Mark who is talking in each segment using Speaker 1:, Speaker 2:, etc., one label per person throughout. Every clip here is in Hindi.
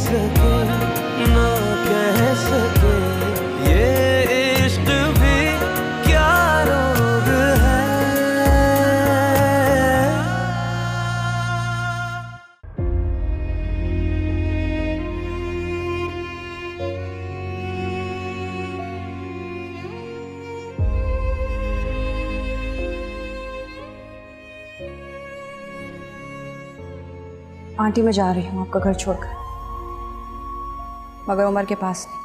Speaker 1: सके ना कह सके, ये इश्क भी क्या रोग है।
Speaker 2: आंटी मैं जा रही हूँ आपका घर छोड़कर, मगर उमर के पास नहीं।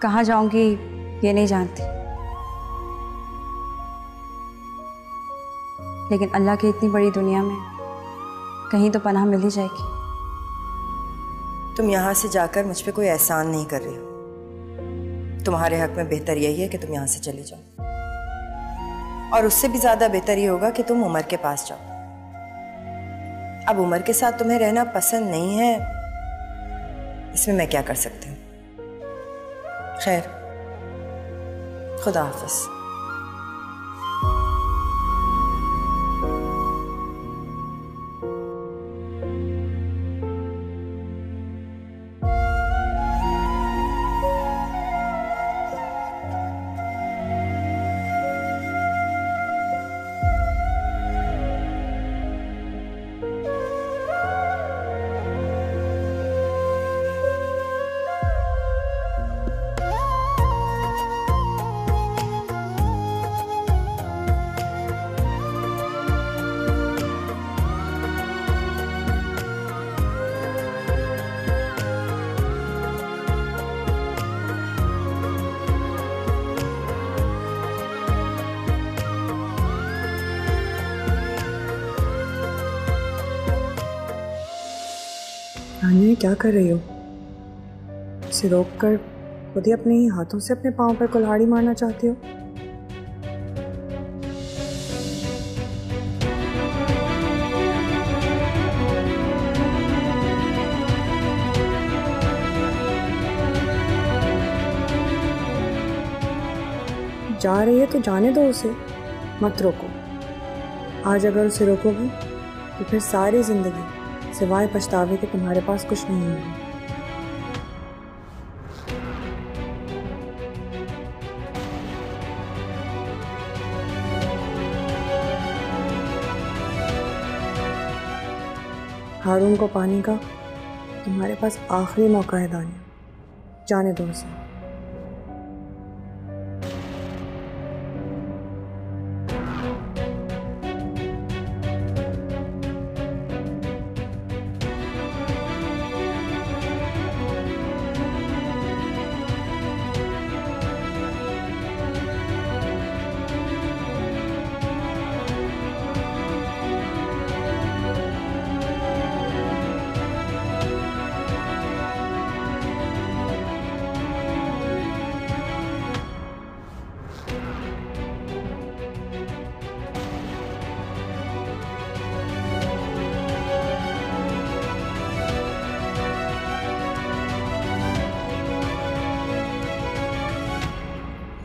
Speaker 2: कहाँ जाऊंगी ये नहीं जानती, लेकिन अल्लाह की इतनी बड़ी दुनिया में कहीं तो पनाह मिल ही जाएगी।
Speaker 3: तुम यहाँ से जाकर मुझ पे कोई एहसान नहीं कर रही हो। तुम्हारे हक में बेहतर यही है कि तुम यहाँ से चली जाओ, और उससे भी ज्यादा बेहतर ये होगा कि तुम उमर के पास जाओ। अब उमर के साथ तुम्हें रहना पसंद नहीं है, इसमें मैं क्या कर सकती हूँ। खैर, खुदा हाफिज।
Speaker 4: रानी क्या कर रही हो? इसे रोककर खुद ही अपने ही हाथों से अपने पाँव पर कुल्हाड़ी मारना चाहती हो? जा रही है तो जाने दो उसे, मत रोको। आज अगर उसे रोकोगी तो फिर सारी जिंदगी सिवाय पछतावे के तुम्हारे पास कुछ नहीं होगा। हारून को पाने का तुम्हारे पास आखिरी मौका है दानिया, जाने दो उसे।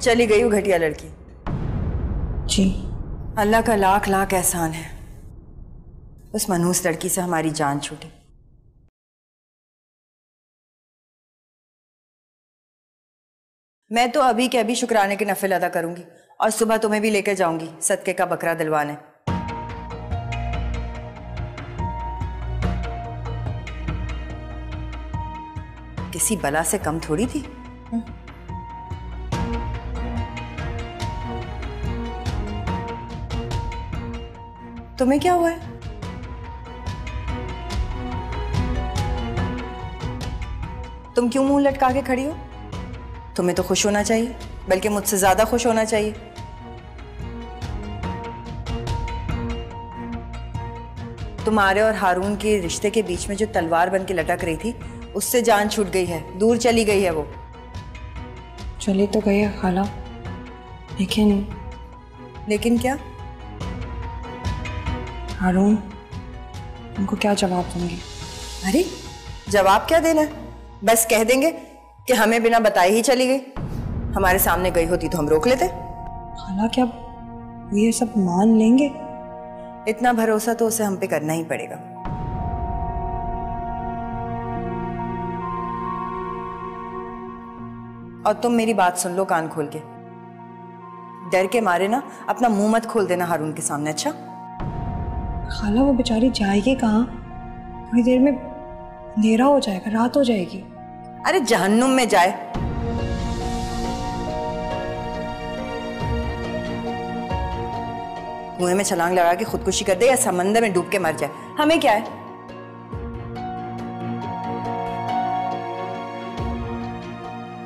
Speaker 3: चली गई वो घटिया लड़की।
Speaker 4: जी,
Speaker 3: अल्लाह का लाख लाख एहसान है, उस मनहूस लड़की से हमारी जान छूटी। मैं तो अभी के अभी शुक्राने के नफिल अदा करूंगी और सुबह तुम्हें भी लेकर जाऊंगी सदके का बकरा दिलवाने। किसी बला से कम थोड़ी थी। तुम्हें क्या हुआ है? तुम क्यों मुंह लटका के खड़ी हो? तुम्हें तो खुश होना चाहिए, बल्कि मुझसे ज्यादा खुश होना चाहिए। तुम्हारे और हारून के रिश्ते के बीच में जो तलवार बन के लटक रही थी, उससे जान छूट गई है, दूर चली गई है वो।
Speaker 4: चली तो गई है खाला,
Speaker 3: लेकिन क्या?
Speaker 4: हारून, उनको क्या जवाब दूंगी?
Speaker 3: अरे जवाब क्या देना है, बस कह देंगे कि हमें बिना बताए ही चली गई। हमारे सामने गई होती तो हम रोक लेते।
Speaker 4: खाला क्या वो ये सब मान लेंगे?
Speaker 3: इतना भरोसा तो उसे हम पे करना ही पड़ेगा। और तुम मेरी बात सुन लो कान खोल के। डर के मारे ना अपना मुंह मत खोल देना हारून के सामने, अच्छा?
Speaker 4: खाला वो बेचारी जाएगी कहाँ? थोड़ी देर में अंधेरा हो जाएगा, रात हो जाएगी।
Speaker 3: अरे जहन्नुम में जाए। कुएं में छलांग लगा के खुदकुशी कर दे या समंदर में डूब के मर जाए, हमें क्या है?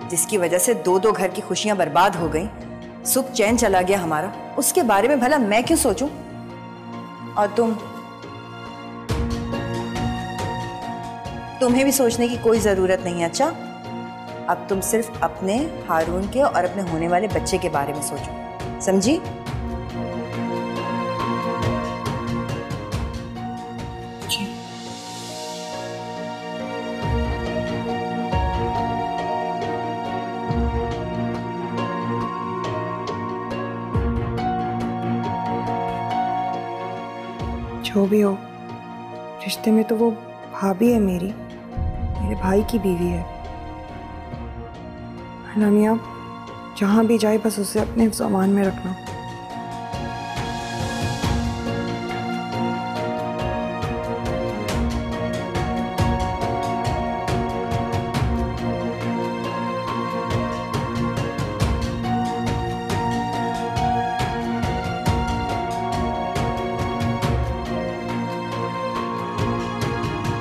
Speaker 3: जिसकी वजह से दो घर की खुशियां बर्बाद हो गई, सुख चैन चला गया हमारा, उसके बारे में भला मैं क्यों सोचूं? और तुम्हें भी सोचने की कोई जरूरत नहीं है, अच्छा? अब तुम सिर्फ अपने, हारून के और अपने होने वाले बच्चे के बारे में सोचो, समझी?
Speaker 4: जो भी हो, रिश्ते में तो वो भाभी है मेरी, मेरे भाई की बीवी है। नामिया जहाँ भी जाए बस उसे अपने सामान में रखना।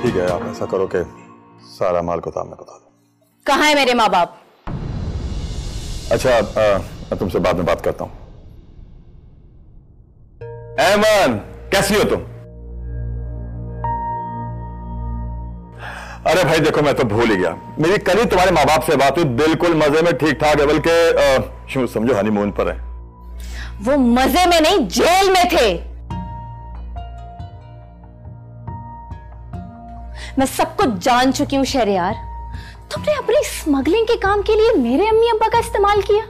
Speaker 5: ठीक है, आप ऐसा करो कि सारा माल को ताब में बता दो।
Speaker 6: कहाँ है मेरे माँ बाप?
Speaker 5: अच्छा, मैं तुमसे बाद में बात करता हूं। ऐमन, कैसी हो तुम? अरे भाई देखो, मैं तो भूल ही गया, मेरी कल ही तुम्हारे माँ बाप से बात हुई, बिल्कुल मजे में, ठीक ठाक है, बल्कि समझो हनीमून पर है।
Speaker 6: वो मजे में नहीं, जेल में थे। मैं सब कुछ जान चुकी हूं शहरयार। तुमने अपनी स्मगलिंग के काम के लिए मेरे अम्मी अब्बा का इस्तेमाल किया।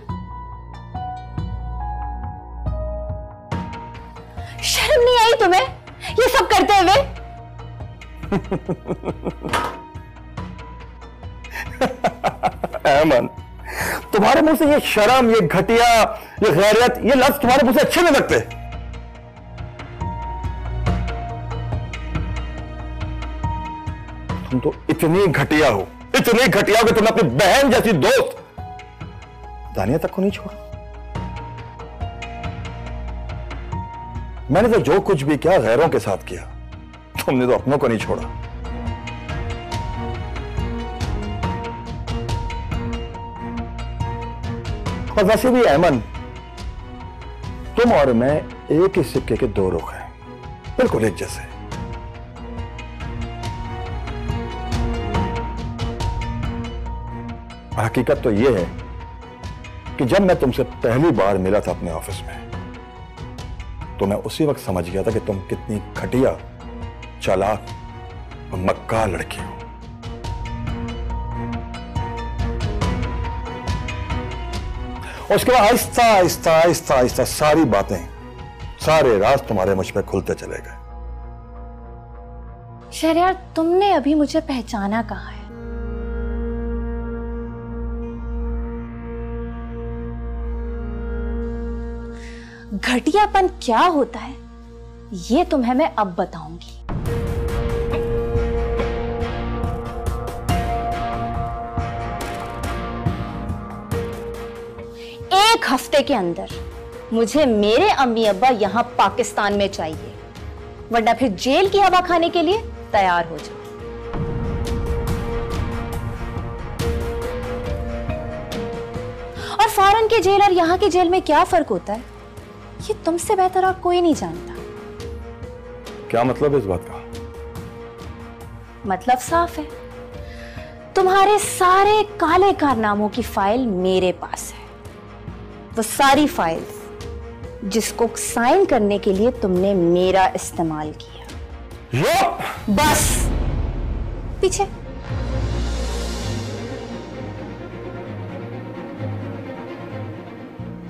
Speaker 6: शर्म नहीं आई तुम्हें ये सब करते हुए?
Speaker 5: ऐमन, तुम्हारे मुंह से ये शर्म, ये घटिया, ये गैरियत, ये लफ्ज तुम्हारे मुंह से अच्छे नहीं लगते। तुम तो इतनी घटिया हो, इतनी घटिया हो कि तुमने अपनी बहन जैसी दोस्त दानिया तक को नहीं छोड़ा। मैंने तो जो कुछ भी किया गैरों के साथ किया, तुमने तो अपनों को नहीं छोड़ा। और वैसे भी ऐमन, तुम और मैं एक ही सिक्के के दो रुख हैं, बिल्कुल एक जैसे। हकीकत तो यह है कि जब मैं तुमसे पहली बार मिला था अपने ऑफिस में, तो मैं उसी वक्त समझ गया था कि तुम कितनी घटिया, चालाक और मक्कार लड़की हो। और उसके बाद आहिस्ता आहिस्ता आहिस्ता आहिस्ता सारी बातें, सारे राज तुम्हारे मुझ पे खुलते चले गए।
Speaker 6: शहरयार, तुमने अभी मुझे पहचाना कहाँ है? घटियापन क्या होता है ये तुम्हें मैं अब बताऊंगी। एक हफ्ते के अंदर मुझे मेरे अम्मी अब्बा यहां पाकिस्तान में चाहिए, वरना फिर जेल की हवा खाने के लिए तैयार हो जाओ। और फॉरेन के जेल और यहां की जेल में क्या फर्क होता है ये तुमसे बेहतर और कोई नहीं जानता।
Speaker 5: क्या मतलब है इस बात का?
Speaker 6: मतलब साफ है, तुम्हारे सारे काले कारनामों की फाइल मेरे पास है। वो सारी फाइल्स जिसको साइन करने के लिए तुमने मेरा इस्तेमाल किया। बस पीछे।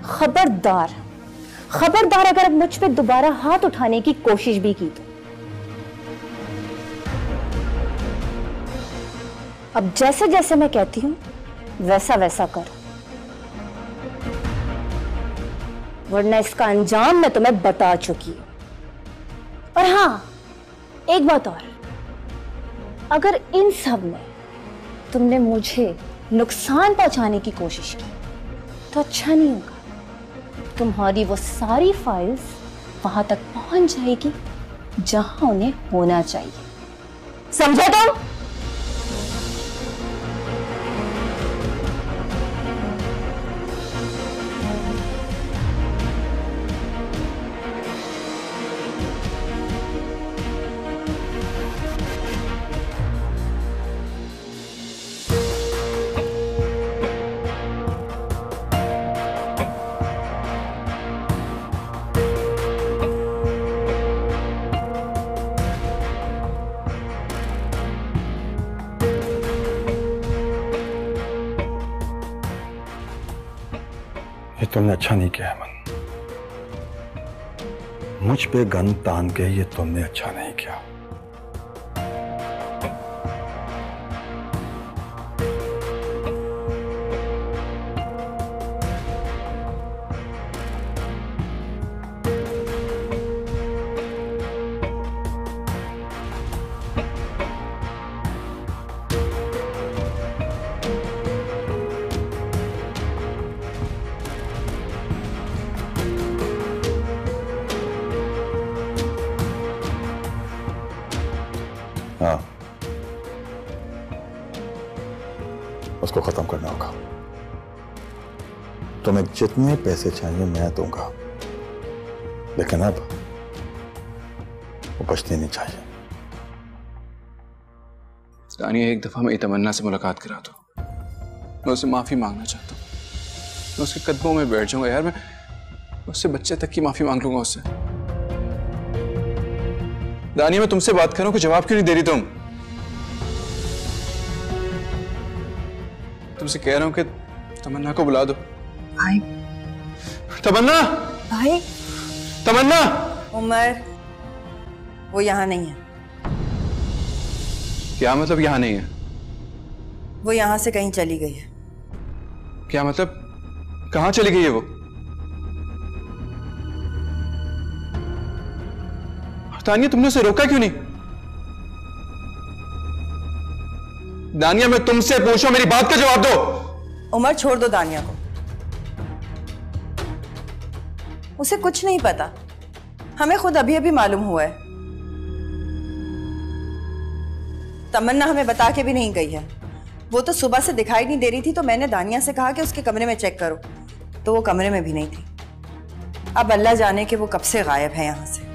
Speaker 6: खबरदार, खबरदार अगर मुझ पे दोबारा हाथ उठाने की कोशिश भी की तो। अब जैसे जैसे मैं कहती हूं वैसा वैसा कर। वरना इसका अंजाम मैं तुम्हें बता चुकी हूं। और हाँ, एक बात और, अगर इन सब में तुमने मुझे नुकसान पहुंचाने की कोशिश की तो अच्छा नहीं होगा। तुम्हारी वो सारी फाइल्स वहां तक पहुंच जाएगी जहां उन्हें होना चाहिए, समझे तुम?
Speaker 5: ये तुमने अच्छा नहीं किया अमन। मुझ पे गन तान के ये तुमने अच्छा नहीं किया। हाँ, उसको खत्म करना होगा। तुम्हें जितने पैसे चाहिए मैं दूंगा, लेकिन अब वो बचने नहीं चाहिए।
Speaker 7: दानिया, एक दफा मेरी तमन्ना से मुलाकात करा दो, मैं उससे माफी मांगना चाहता हूँ। मैं उसके कदमों में बैठ जाऊंगा यार, मैं उससे बच्चे तक की माफी मांग लूंगा उससे। दानिया, मैं तुमसे बात कर रहा हूं कि जवाब क्यों नहीं दे रही तुम? तुमसे कह रहा हूं कि तमन्ना को बुला दो।
Speaker 3: भाई,
Speaker 7: तमन्ना!
Speaker 3: भाई,
Speaker 7: तमन्ना!
Speaker 3: उमर, वो यहाँ नहीं है।
Speaker 7: क्या मतलब यहां नहीं है?
Speaker 3: वो यहाँ से कहीं चली गई है।
Speaker 7: क्या मतलब? कहां चली गई है वो? दानिया, तुमने उसे रोका क्यों नहीं? दानिया, मैं तुमसे पूछूं, मेरी बात का जवाब दो।
Speaker 3: उमर, छोड़ दो दानिया को। उसे कुछ नहीं पता, हमें खुद अभी अभी मालूम हुआ है। तमन्ना हमें बता के भी नहीं गई है। वो तो सुबह से दिखाई नहीं दे रही थी, तो मैंने दानिया से कहा कि उसके कमरे में चेक करो, तो वो कमरे में भी नहीं थी। अब अल्लाह जाने कि वो कब से गायब है यहां से।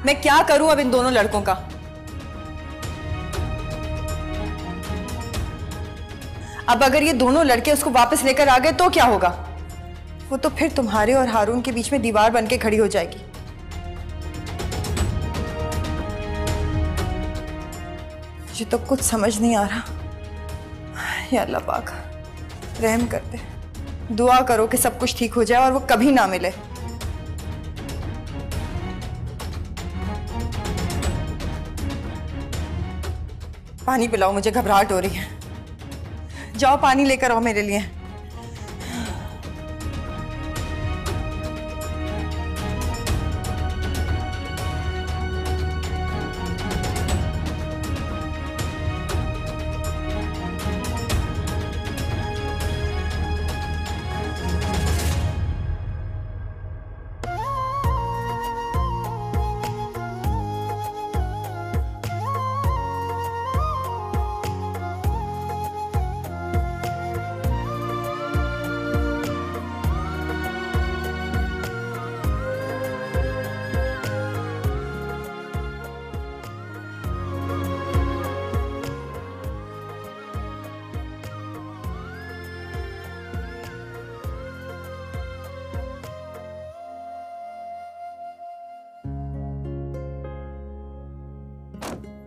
Speaker 3: मैं क्या करूं अब इन दोनों लड़कों का? अब अगर ये दोनों लड़के उसको वापस लेकर आ गए तो क्या होगा? वो तो फिर तुम्हारे और हारून के बीच में दीवार बनके खड़ी हो जाएगी। मुझे तो कुछ समझ नहीं आ रहा। या अल्लाह पाक, रहम कर दे। दुआ करो कि सब कुछ ठीक हो जाए और वो कभी ना मिले। पानी पिलाओ, मुझे घबराहट हो रही है। जाओ पानी लेकर आओ मेरे लिए।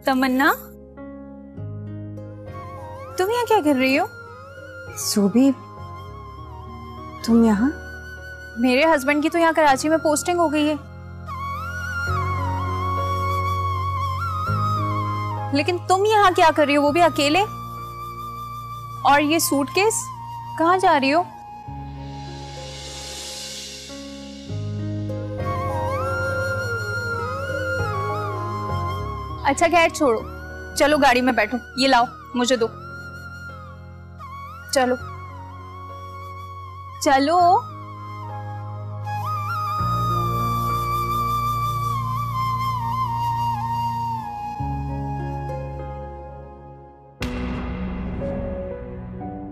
Speaker 6: तमन्ना, तुम यहाँ क्या कर रही हो?
Speaker 2: सूबी, तुम यहाँ?
Speaker 6: मेरे हस्बैंड की तो यहाँ कराची में पोस्टिंग हो गई है, लेकिन तुम यहाँ क्या कर रही हो, वो भी अकेले? और ये सूटकेस, कहाँ जा रही हो? अच्छा खैर छोड़ो, चलो गाड़ी में बैठो, ये लाओ मुझे दो। चलो चलो।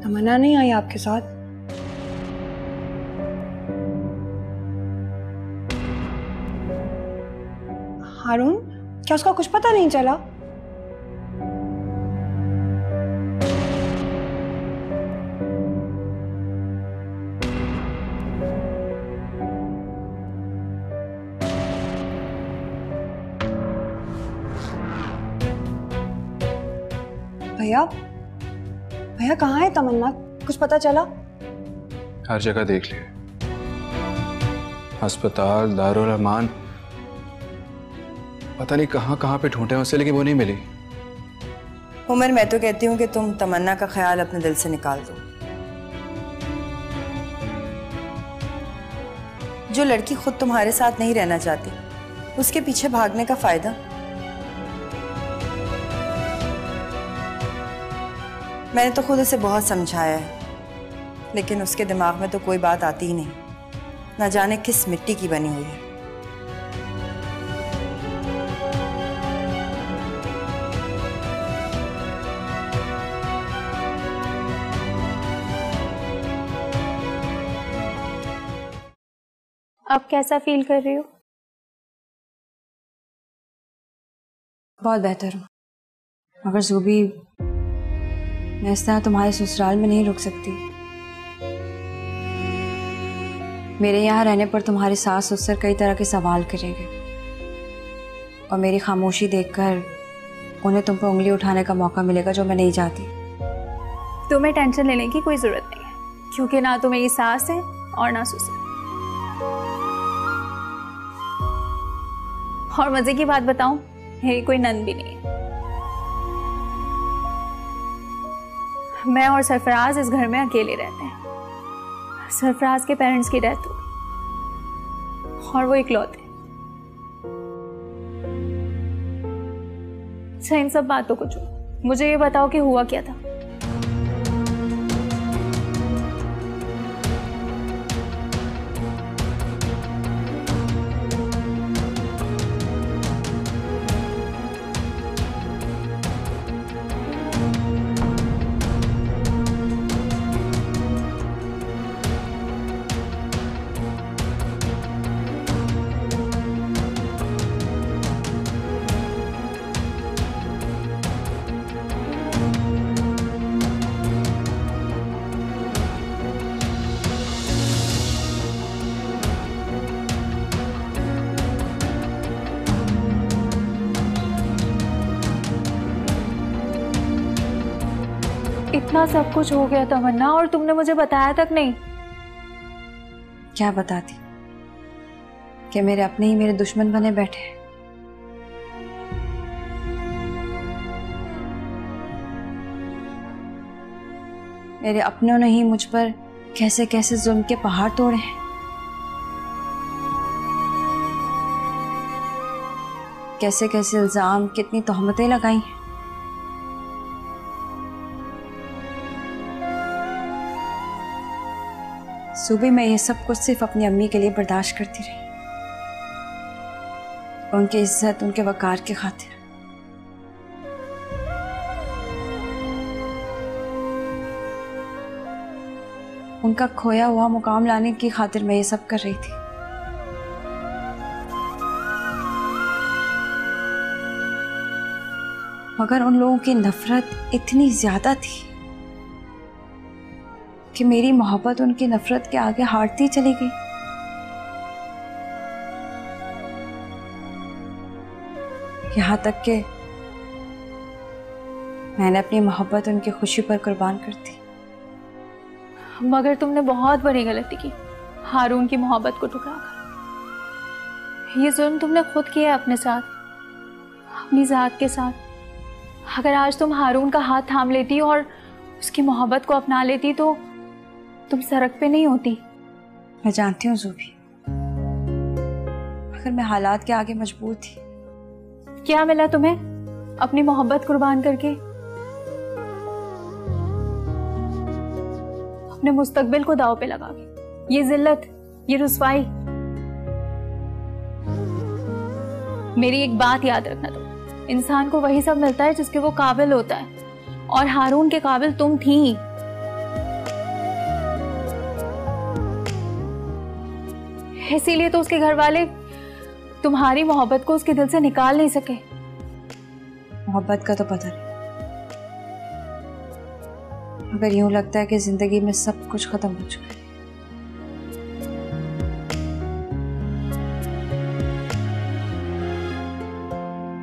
Speaker 4: तमन्ना नहीं आई आपके साथ? हारून, क्या उसका कुछ पता नहीं चला? भैया, भैया कहाँ है तमन्ना? कुछ पता चला?
Speaker 7: हर जगह देख लिए, अस्पताल, दारुल अमान, पता नहीं कहाँ कहाँ पे ढूंढे उसे, लेकिन वो नहीं मिली।
Speaker 3: उमर, मैं तो कहती हूँ कि तुम तमन्ना का ख्याल अपने दिल से निकाल दो। जो लड़की खुद तुम्हारे साथ नहीं रहना चाहती, उसके पीछे भागने का फायदा? मैंने तो खुद उसे बहुत समझाया है, लेकिन उसके दिमाग में तो कोई बात आती ही नहीं, न जाने किस मिट्टी की बनी हुई है।
Speaker 6: अब कैसा फील कर रही हो?
Speaker 2: बहुत बेहतर हूँ, मगर सूबी, मैं इस तरह तुम्हारे ससुराल में नहीं रुक सकती। मेरे यहाँ रहने पर तुम्हारे सास ससुर कई तरह के सवाल करेंगे और मेरी खामोशी देखकर उन्हें तुम पर उंगली उठाने का मौका मिलेगा, जो मैं नहीं चाहती।
Speaker 6: तुम्हें टेंशन लेने की कोई जरूरत नहीं है, क्योंकि ना तो मेरी सास है और ना ससुर। और मजे की बात बताऊं, मेरी कोई नंद भी नहीं है। मैं और सरफराज इस घर में अकेले रहते हैं। सरफराज के पेरेंट्स की डेथ हो गई और वो इकलौते। अच्छा, इन सब बातों को छोड़ो, मुझे ये बताओ कि हुआ क्या था। इतना सब कुछ हो गया तमन्ना, और तुमने मुझे बताया तक नहीं।
Speaker 2: क्या बताती कि मेरे अपने ही मेरे दुश्मन बने बैठे हैं। मेरे अपनों ने ही मुझ पर कैसे कैसे जुल्म के पहाड़ तोड़े हैं। कैसे कैसे इल्जाम, कितनी तोहमतें लगाई हैं। सुबह मैं ये सब कुछ सिर्फ अपनी अम्मी के लिए बर्दाश्त करती रही, उनकी इज्जत, उनके वकार के खातिर। उनका खोया हुआ मुकाम लाने की खातिर मैं ये सब कर रही थी। मगर उन लोगों की नफरत इतनी ज्यादा थी कि मेरी मोहब्बत उनकी नफरत के आगे हारती चली गई। यहाँ तक कि मैंने अपनी मोहब्बत उनकी खुशी पर कुर्बान कर दी।
Speaker 6: मगर तुमने बहुत बड़ी गलती की हारून की मोहब्बत को ठुकराकर। ये जुल्म तुमने खुद किया है अपने साथ, अपनी जात के साथ। अगर आज तुम हारून का हाथ थाम लेती और उसकी मोहब्बत को अपना लेती तो तुम सड़क पे नहीं होती।
Speaker 2: मैं जानती हूँ ज़ूबी, मगर मैं हालात के आगे मजबूर थी।
Speaker 6: क्या मिला तुम्हें अपनी मोहब्बत कुर्बान करके? अपने मुस्तकबिल को दाव पे लगा के, ये जिल्लत, ये रुसवाई। मेरी एक बात याद रखना, तुम इंसान को वही सब मिलता है जिसके वो काबिल होता है, और हारून के काबिल तुम थी। इसीलिए तो उसके घर वाले तुम्हारी मोहब्बत को उसके दिल से निकाल नहीं सके।
Speaker 2: मोहब्बत का तो पता नहीं, मगर यूं लगता है कि जिंदगी में सब कुछ खत्म हो चुका है।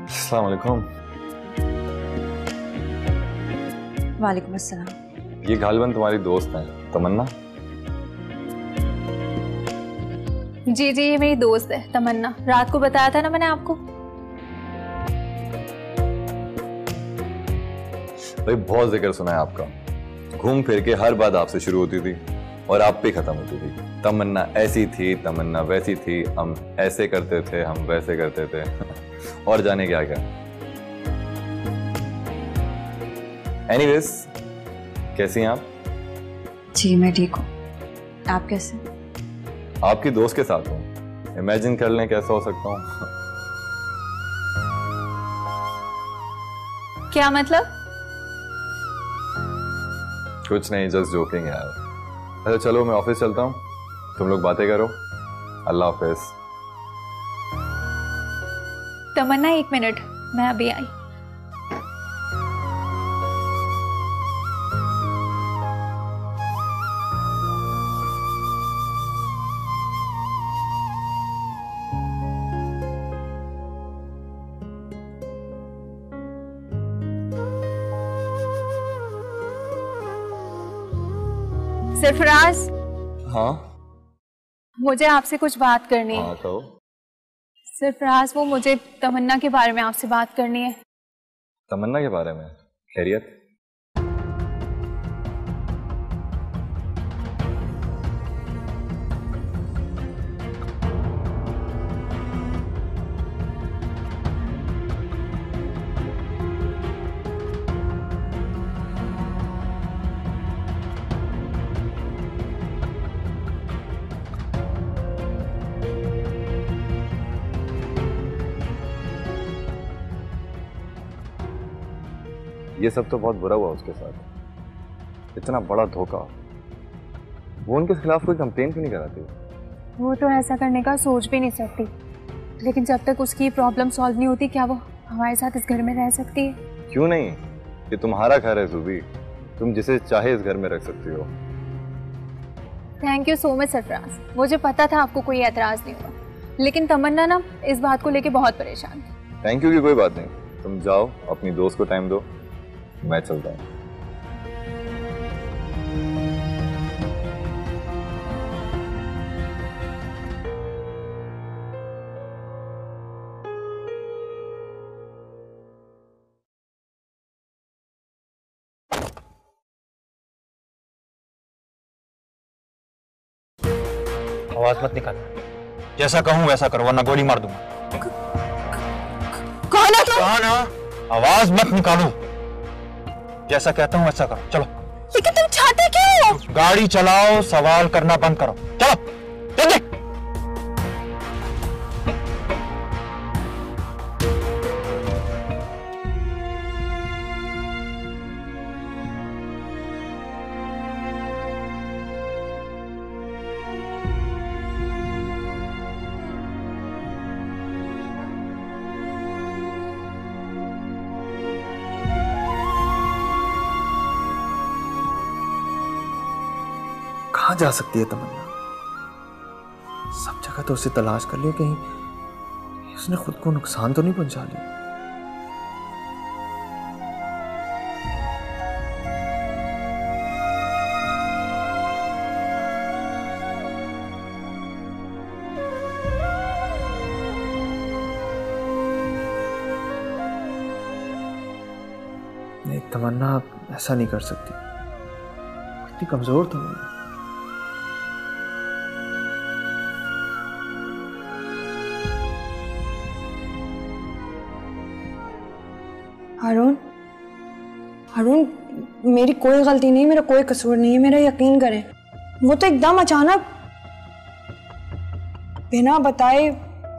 Speaker 8: अस्सलाम वालेकुम।
Speaker 2: वालेकुम अस्सलाम।
Speaker 8: ये गालिबन तुम्हारी दोस्त है तमन्ना?
Speaker 6: जी जी, ये मेरी दोस्त है तमन्ना। रात को बताया था ना मैंने आपको।
Speaker 8: भाई बहुत जिक्र सुना है आपका, घूम फिर के हर बात आपसे शुरू होती थी और आप पे खत्म होती थी। तमन्ना ऐसी थी, तमन्ना वैसी थी, हम ऐसे करते थे, हम वैसे करते थे और जाने क्या क्या। एनीवेज, कैसी हैं आप?
Speaker 2: जी मैं ठीक हूँ, आप कैसे?
Speaker 8: आपकी दोस्त के साथ हूँ, इमेजिन कर लें कैसा हो सकता हूँ।
Speaker 6: क्या मतलब?
Speaker 8: कुछ नहीं, जस्ट जोकिंग यार। अच्छा चलो मैं ऑफिस चलता हूँ, तुम लोग बातें करो। अल्लाह हाफिज।
Speaker 6: तमन्ना 1 मिनट, मैं अभी आई। सरफराज।
Speaker 8: हाँ
Speaker 6: मुझे आपसे कुछ बात करनी है।
Speaker 8: हाँ कहो।
Speaker 6: सरफराज, वो मुझे तमन्ना के बारे में आपसे बात करनी है।
Speaker 8: तमन्ना के बारे में? खैरियत? ये सब तो बहुत बुरा हुआ उसके साथ, इतना बड़ा धोखा। वो उनके खिलाफ कोई कंप्लेन क्यों नहीं कराती?
Speaker 6: वो तो ऐसा करने का सोच भी नहीं सकती, लेकिन जब तक उसकी प्रॉब्लम सॉल्व नहीं होती, क्या वो हमारे साथ इस घर में रह सकती है?
Speaker 8: क्यों नहीं, ये तुम्हारा घर है ज़ूबी, तुम जिसे चाहे इस घर में रख सकती हो।
Speaker 6: Thank you so much Sarfaraz. मुझे पता था आपको कोई एतराज नहीं होगा, लेकिन तमन्ना ना इस बात को लेके बहुत परेशान थी।
Speaker 8: थैंक यू की कोई बात नहीं, तुम जाओ अपनी दोस्त को टाइम दो, मैं चलता हूँ।
Speaker 9: आवाज मत निकाल, जैसा कहूं वैसा करो वरना गोली मार दूंगा।
Speaker 6: कौन है तुम?
Speaker 9: कहा ना, आवाज मत निकालो, जैसा कहता हूं वैसा करो। चलो।
Speaker 6: लेकिन तुम चाहते क्या हो?
Speaker 9: गाड़ी चलाओ, सवाल करना बंद करो। चलो जल्दी।
Speaker 10: कहाँ जा सकती है तमन्ना? सब जगह तो उसे तलाश कर लिया, कहीं उसने खुद को नुकसान तो नहीं पहुंचा लिया। तमन्ना आप ऐसा नहीं कर सकती, इतनी कमजोर तुम नहीं।
Speaker 4: हारून, हारून, मेरी कोई गलती नहीं, मेरा कोई कसूर नहीं है, मेरा यकीन करें। वो तो एकदम अचानक बिना बताए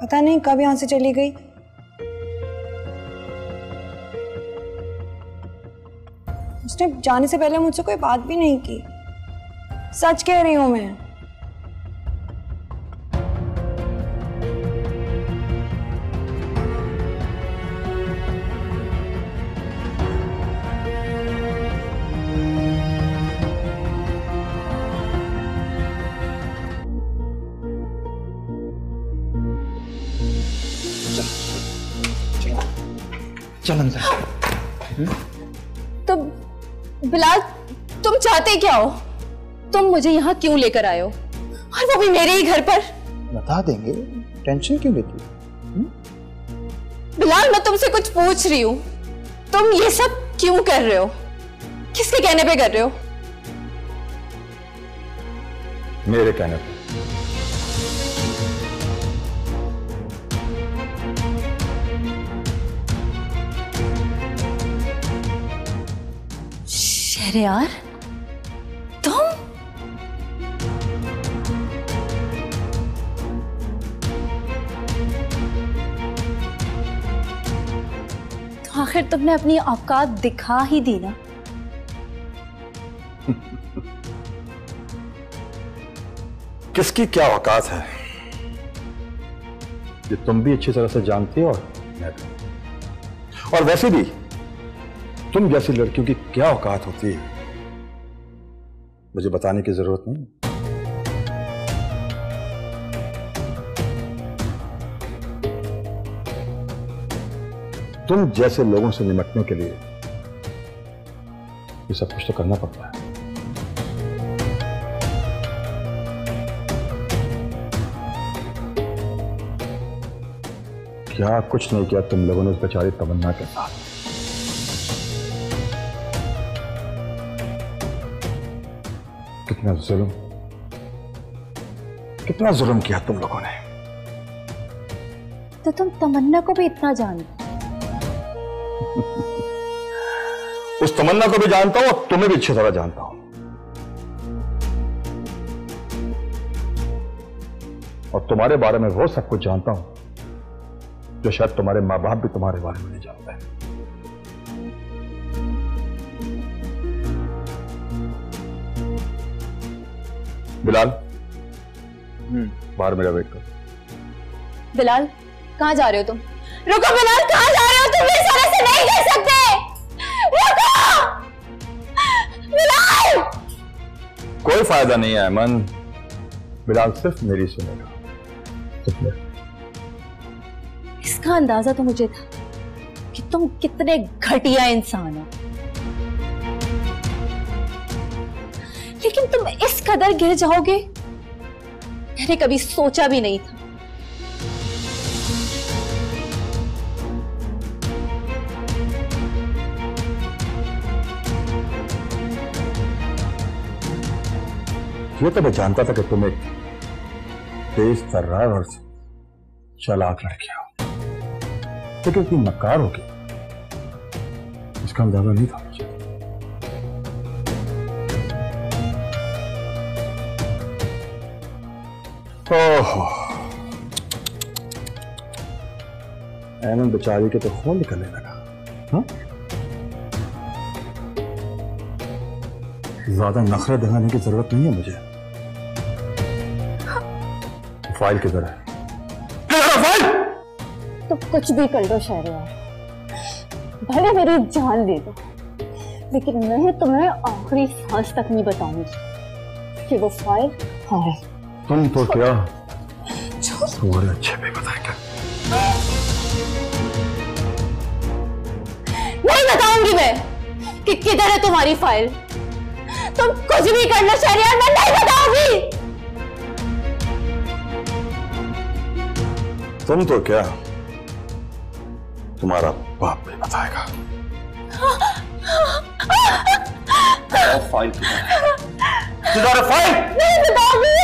Speaker 4: पता नहीं कब यहाँ से चली गई। उसने जाने से पहले मुझसे कोई बात भी नहीं की। सच कह रही हूं मैं।
Speaker 9: चल अंदर।
Speaker 6: तो बिलाल, तुम चाहते क्या हो? तुम मुझे यहाँ क्यों लेकर आए हो, और वो भी मेरे ही घर पर?
Speaker 9: बता देंगे, टेंशन क्यों लेती हो?
Speaker 6: बिलाल, मैं तुमसे कुछ पूछ रही हूँ, तुम ये सब क्यों कर रहे हो? किसके कहने पे कर रहे हो?
Speaker 5: मेरे कहने पे।
Speaker 6: शहरयार, तुम? तो आखिर तुमने अपनी औकात दिखा ही दी ना।
Speaker 5: किसकी क्या औकात है ये तुम भी अच्छी तरह से जानती हो और मैं भी। और वैसे भी तुम जैसी लड़कियों की क्या औकात होती है मुझे बताने की जरूरत नहीं। तुम जैसे लोगों से निपटने के लिए ये सब कुछ तो करना पड़ता है। क्या कुछ नहीं किया तुम लोगों ने उस बेचारी तमन्ना के साथ? कितना जुल्म किया तुम लोगों ने।
Speaker 6: तो तुम तमन्ना को भी इतना जानते?
Speaker 5: उस तमन्ना को भी जानता हूं और तुम्हें भी अच्छी तरह जानता हूं। और तुम्हारे बारे में वो सब कुछ जानता हूं जो शायद तुम्हारे मां बाप भी तुम्हारे बारे में नहीं जानते हैं। बिलाल, बाहर मेरा वेट करो।
Speaker 6: बिलाल, कहां जा रहे हो तुम? रुको बिलाल, कहां जा रहे हो तुम? इस तरह से नहीं कर सकते। रुको बिलाल।
Speaker 5: कोई फायदा नहीं है अमन। बिलाल सिर्फ मेरी सुनेगा।
Speaker 6: इसका अंदाजा तो मुझे था कि तुम कितने घटिया इंसान हो, लेकिन तुम इस कदर गिर जाओगे मैंने कभी सोचा भी नहीं था।
Speaker 5: ये तो मैं जानता था कि तुम एक तेज तर्रार और चालाक लड़की हो, लेकिन इतनी मक्कार होगी इसका अंदाजा नहीं था मुझे। ओहो, ऐमन बेचारी के तो खून निकलने लगा। ज्यादा नखरे दिखाने की जरूरत नहीं है मुझे। फाइल किधर है? फाइल!
Speaker 6: तो कुछ भी कर दो शहरयार, भले मेरी जान दे दो, लेकिन मैं तुम्हें आखिरी सांस तक नहीं बताऊंगी कि वो फाइल है।
Speaker 5: तुम तो क्या तुम्हारे अच्छे भी बताएंगे।
Speaker 6: नहीं बताऊंगी मैं कि किधर है तुम्हारी फाइल। तुम कुछ भी कर लो शहरयार, मैं नहीं बताऊंगी।
Speaker 5: तुम तो क्या तुम्हारा बाप भी बताएगा।
Speaker 9: बताओ फाइल किधर है? फाइल
Speaker 6: नहीं बताऊंगी।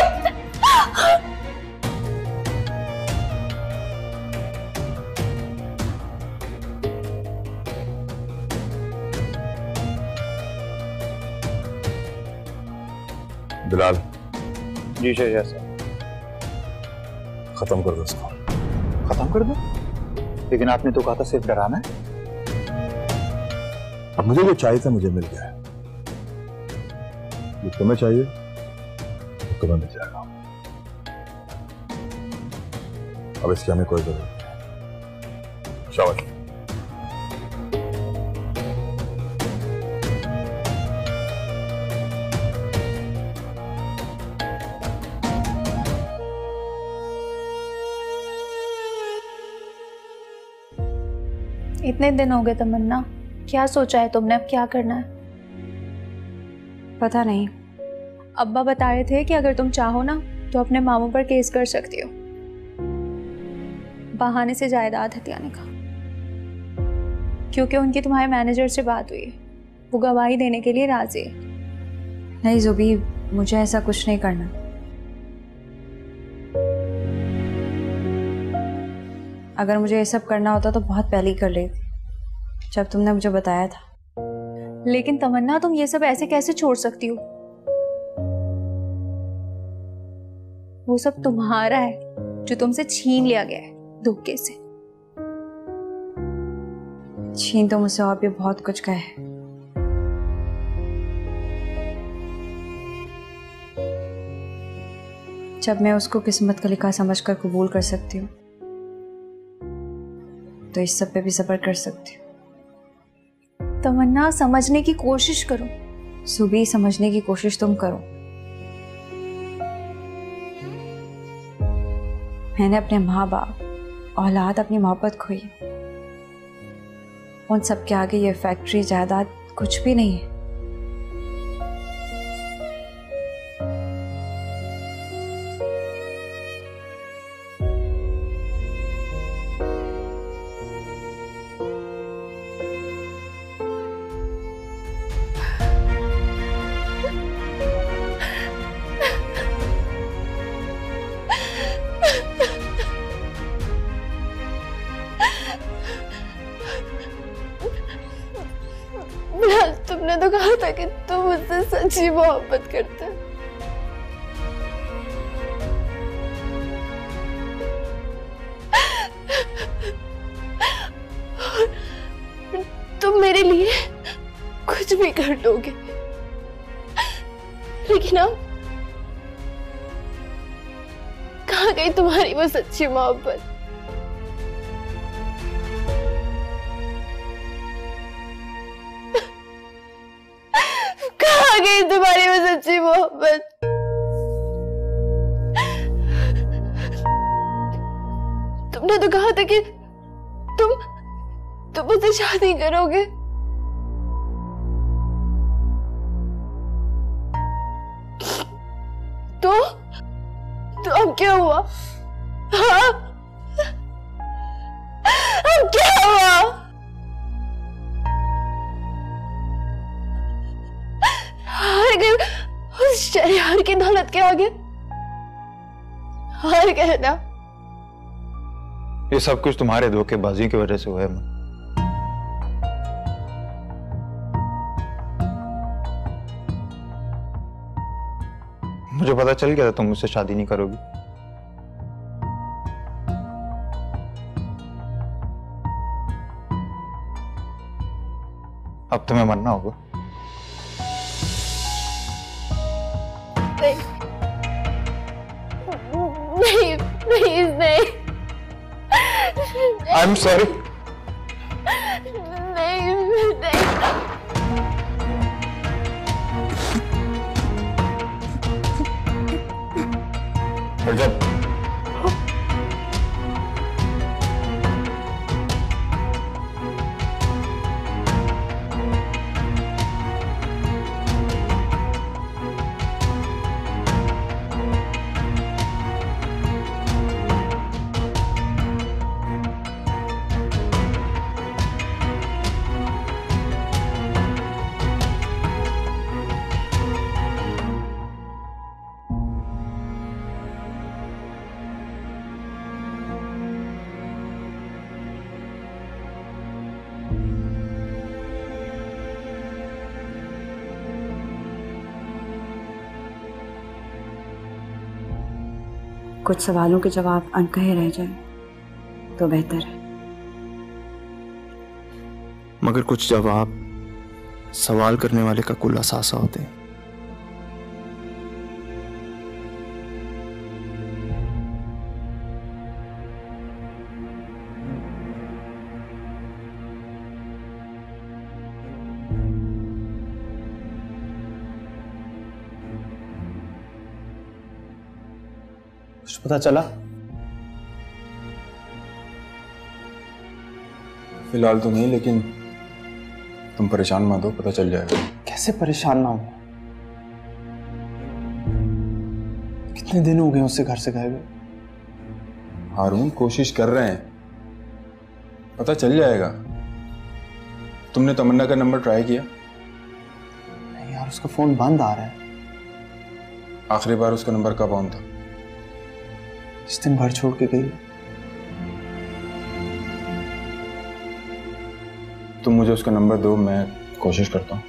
Speaker 5: बिलाल,
Speaker 9: जी शेर साहब।
Speaker 5: खत्म कर दो इसको।
Speaker 9: खत्म कर दो? लेकिन आपने तो कहा था सिर्फ डराना है।
Speaker 5: अब मुझे जो चाहिए था मुझे मिल गया है, जो तुम्हें चाहिए तो तुम्हें मिल जाएगा। अब इसकी हमें कोई जरूरत नहीं। शाबाश।
Speaker 6: इतने दिन हो गए तमन्ना, क्या सोचा है तुमने, अब क्या करना है?
Speaker 2: पता नहीं।
Speaker 6: अब्बा बता रहे थे कि अगर तुम चाहो ना तो अपने मामू पर केस कर सकती हो, बहाने से जायदाद हथियाने का, क्योंकि उनकी तुम्हारे मैनेजर से बात हुई है, वो गवाही देने के लिए राजी है।
Speaker 2: नहीं जुबी, मुझे ऐसा कुछ नहीं करना। अगर मुझे ये सब करना होता तो बहुत पहले ही कर लेती, जब तुमने मुझे बताया था।
Speaker 6: लेकिन तमन्ना, तुम ये सब ऐसे कैसे छोड़ सकती हो? वो सब तुम्हारा है जो तुमसे छीन लिया गया है धोखे से।
Speaker 2: छीन तो मुझसे और भी बहुत कुछ गए है। जब मैं उसको किस्मत का लिखा समझकर कबूल कर सकती हूँ तो इस सब पे भी सब्र कर सकती हूँ।
Speaker 6: तमन्ना, समझने की कोशिश करो।
Speaker 2: सुबह समझने की कोशिश तुम करो। मैंने अपने माँ बाप, औलाद, अपनी मोहब्बत खोई। उन सब के आगे ये फैक्ट्री, जायदाद कुछ भी नहीं है।
Speaker 6: तुमने तो कहा था कि तुम मुझसे सच्ची मोहब्बत करते हो। तुम मेरे लिए कुछ भी कर दोगे, लेकिन अब कहाँ गई तुम्हारी वो सच्ची मोहब्बत? कहाँ गई तुम्हारी वो सच्ची मोहब्बत? तुमने तो कहा था कि तुम मुझसे शादी करोगे। तो अब क्या हुआ? हाँ, अब क्या हुआ? हार गए उस शहर की दौलत के आगे। हार गए ना।
Speaker 9: ये सब कुछ तुम्हारे धोखेबाजी की वजह से हुआ है। मुझे पता चल गया था तुम मुझसे शादी नहीं करोगी। अब तुम्हें मरना होगा।
Speaker 6: नहीं, प्लीज नहीं।
Speaker 9: I am sorry.
Speaker 6: नहीं, नहीं।
Speaker 5: जब
Speaker 2: कुछ सवालों के जवाब अनकहे रह जाए तो बेहतर है।
Speaker 10: मगर कुछ जवाब सवाल करने वाले का कुल असासा होते हैं।
Speaker 9: कुछ पता चला?
Speaker 7: फिलहाल तो नहीं, लेकिन तुम परेशान मत हो, पता चल जाएगा।
Speaker 9: कैसे परेशान ना हो? कितने दिन हो गए उससे घर से गए हुए?
Speaker 7: हारून, कोशिश कर रहे हैं, पता चल जाएगा। तुमने तमन्ना का नंबर ट्राई किया?
Speaker 9: नहीं यार, उसका फोन बंद आ रहा है।
Speaker 7: आखिरी बार उसका नंबर कब ऑन था?
Speaker 9: इस दिन घर छोड़ के गई।
Speaker 7: तुम मुझे उसका नंबर दो, मैं कोशिश करता हूँ।